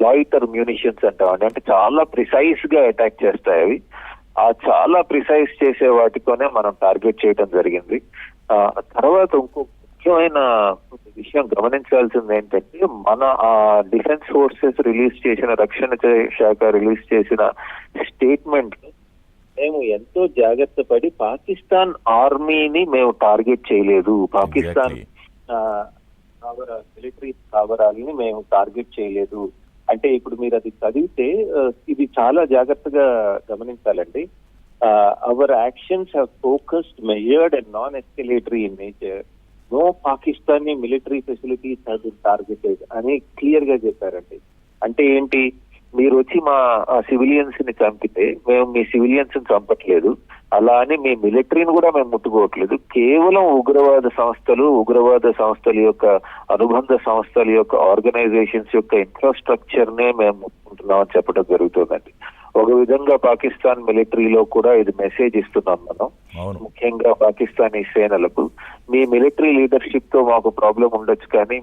Loiter munitions అంటామండి. అంటే చాలా ప్రిసైజ్ గా అటాక్ చేస్తాయి అవి. ఆ చాలా ప్రిసైజ్ చేసే వాటితోనే మనం టార్గెట్ చేయడం జరిగింది. తర్వాత ఇంకో ముఖ్యమైన విషయం గమనించాల్సింది ఏంటంటే, మన డిఫెన్స్ ఫోర్సెస్ రిలీజ్ చేసిన, రక్షణ శాఖ రిలీజ్ చేసిన స్టేట్మెంట్ మేము ఎంతో జాగ్రత్త పడి పాకిస్తాన్ ఆర్మీని మేము టార్గెట్ చేయలేదు, పాకిస్తాన్ మిలిటరీ స్థావరాలని మేము టార్గెట్ చేయలేదు అంటే, ఇప్పుడు మీరు అది చదివితే ఇది చాలా జాగ్రత్తగా గమనించాలండి. Our actions have focused, measured and non escalatory in nature. No Pakistani military facilities have been targeted అని క్లియర్ గా చెప్పారండి. అంటే ఏంటి, మీరు వచ్చి మా సివిలియన్స్ ని చంపితే మేము మీ సివిలియన్స్ ని చంపట్లేదు, అలా అని మీ మిలిటరీని కూడా మేము ముట్టుకోవట్లేదు. కేవలం ఉగ్రవాద సంస్థల యొక్క అనుబంధ సంస్థల యొక్క ఆర్గనైజేషన్స్ యొక్క ఇన్ఫ్రాస్ట్రక్చర్ నే మేము ముట్టుకుంటున్నామని చెప్పడం జరుగుతుందండి. ఒక విధంగా పాకిస్తాన్ మిలిటరీలో కూడా ఇది మెసేజ్ ఇస్తున్నాం మనం, ముఖ్యంగా పాకిస్తానీ సేనలకు. మీ మిలిటరీ లీడర్షిప్ తో మాకు ప్రాబ్లం ఉండొచ్చు, కానీ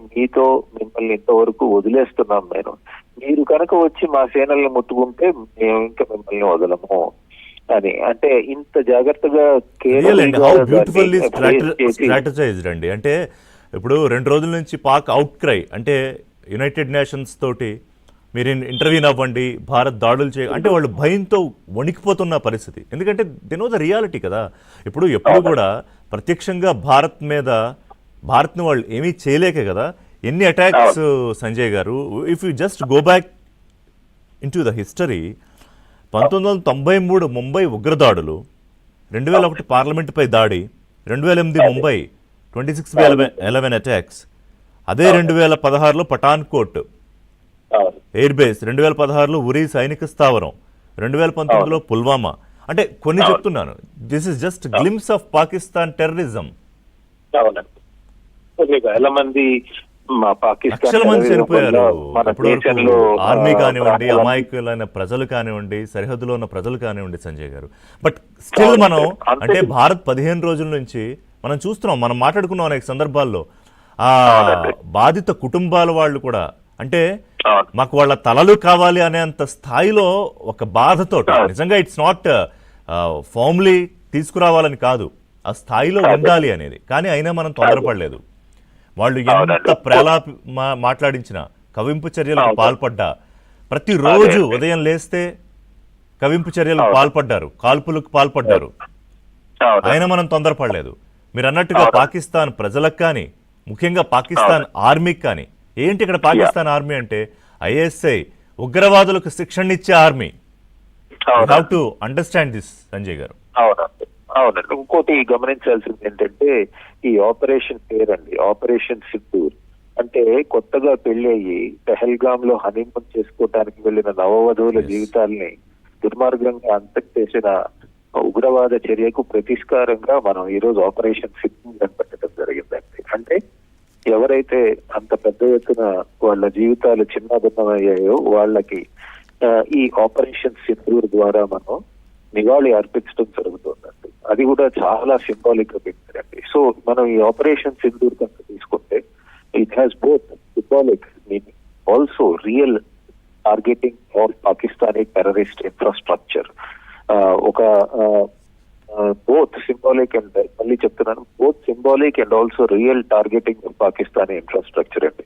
మిమ్మల్ని ఇంతవరకు వదిలేస్తున్నాం నేను. మీరు కనుక వచ్చి మా సేనల్ని ముట్టుకుంటే మేము ఇంకా మిమ్మల్ని వదలము అని. అంటే ఇంత జాగ్రత్తగా స్ట్రాటజైజ్డ్ అండి. అంటే ఇప్పుడు 2 రోజుల నుంచి పాక్ అవుట్ క్రై, అంటే యునైటెడ్ నేషన్స్ తోటి మీరు ఇంటర్వ్యూన్ అవ్వండి, భారత్ దాడులు అంటే వాళ్ళు భయంతో వణికిపోతున్న పరిస్థితి. ఎందుకంటే దే నో ద రియాలిటీ కదా. ఇప్పుడు ఎప్పుడు కూడా ప్రత్యక్షంగా భారత్ని వాళ్ళు ఏమీ చేయలేక కదా ఎన్ని attacks. Sanjay garu, if you just go back in to the history, 1993 Mumbai ఉగ్రదాడులు, 2001 పార్లమెంటుపై దాడి, 2008 ముంబై 26/11 అటాక్స్, అదే 2016లో పఠాన్కోట్ ఎయిర్ బేస్, 2016లో ఉరీ సైనిక స్థావరం, 2019లో పుల్వామా. అంటే కొన్ని చెప్తున్నాను, this is just glimpse of Pakistan terrorism. లక్షల మంది చనిపోయారు. ఆర్మీ కానివ్వండి, అమాయకులైన ప్రజలు కానివ్వండి, సరిహద్దులో ఉన్న ప్రజలు కానివ్వండి సంజయ్ గారు. బట్ స్టిల్ మనం అంటే భారత్ 15 రోజుల నుంచి మనం చూస్తున్నాం, మనం మాట్లాడుకున్నాం అనేక సందర్భాల్లో. ఆ బాధిత కుటుంబాల వాళ్ళు కూడా అంటే మాకు వాళ్ళ తలలు కావాలి అనేంత స్థాయిలో ఒక బాధతో, నిజంగా ఇట్స్ నాట్ ఫార్మ్లీ తీసుకురావాలని కాదు, ఆ స్థాయిలో ఉండాలి అనేది. కానీ అయినా మనం తొందరపడలేదు. వాళ్ళు ఎంత మాట్లాడించినా, కవింపు చర్యలకు పాల్పడ్డా, ప్రతిరోజు ఉదయం లేస్తే కవింపు చర్యలకు పాల్పడ్డారు, కాల్పులకు పాల్పడ్డారు, అయినా మనం తొందరపడలేదు. మీరు అన్నట్టుగా పాకిస్తాన్ ప్రజలకు కానీ, ముఖ్యంగా పాకిస్తాన్ ఆర్మీకి కానీ, ఏంటి ఇక్కడ పాకిస్తాన్ ఆర్మీ అంటే ఐఎస్ఐ ఉగ్రవాదులకు శిక్షణ ఇచ్చే army. You have to understand this Sanjay గారు. అవునండి. ఇంకోటి గమనించాల్సింది ఏంటంటే, ఈ ఆపరేషన్ పేరండి ఆపరేషన్ సింధూర్. అంటే కొత్తగా పెళ్లి అయ్యి పెహల్గామ్ లో హనీమూన్ చేసుకోవడానికి వెళ్లిన నవవధువుల జీవితాల్ని దుర్మార్గంగా అంతం చేసిన ఉగ్రవాద చర్యకు ప్రతిష్కారంగా మనం ఈ రోజు ఆపరేషన్ సింధూర్ అని పెట్టడం జరిగిందండి. అంటే ఎవరైతే అంత పెద్ద ఎత్తున వాళ్ళ జీవితాలు చిన్నభిన్నమయ్యాయో వాళ్ళకి ఈ ఆపరేషన్ సింధూర్ ద్వారా మనం నివాళి అర్పించడం జరుగుతుందండి. అది కూడా చాలా సింబాలిక్ గా పెట్టారండి. సో మనం ఈ ఆపరేషన్ సింధూర్ కనుక తీసుకుంటే, it has both symbolic meaning, also real targeting of Pakistani terrorist infrastructure. ఒక బోత్ సింబాలిక్ అండ్, మళ్ళీ చెప్తున్నాను, both symbolic and also real targeting of Pakistani infrastructure అండి.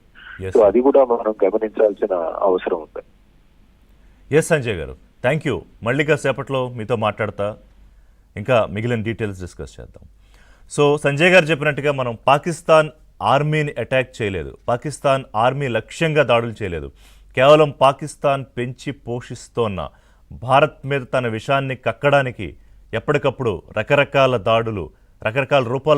సో అది కూడా మనం గమనించాల్సిన అవసరం ఉంది. ఎస్ సంజయ్ గారు, థ్యాంక్ యూ. మళ్ళీ కాసేపట్లో మీతో మాట్లాడతా ఇంకా మిగిలిన డీటెయిల్స్ డిస్కస్ చేద్దాం. సో సంజయ్ గారు చెప్పినట్టుగా మనం పాకిస్తాన్ ఆర్మీని అటాక్ చేయలేదు, పాకిస్తాన్ ఆర్మీ లక్ష్యంగా దాడులు చేయలేదు. కేవలం పాకిస్తాన్ పెంచి పోషిస్తోన్న భారత్ మీద తన విషాన్ని కక్కడానికి ఎప్పటికప్పుడు రకరకాల దాడులు, రకరకాల రూపాల్లో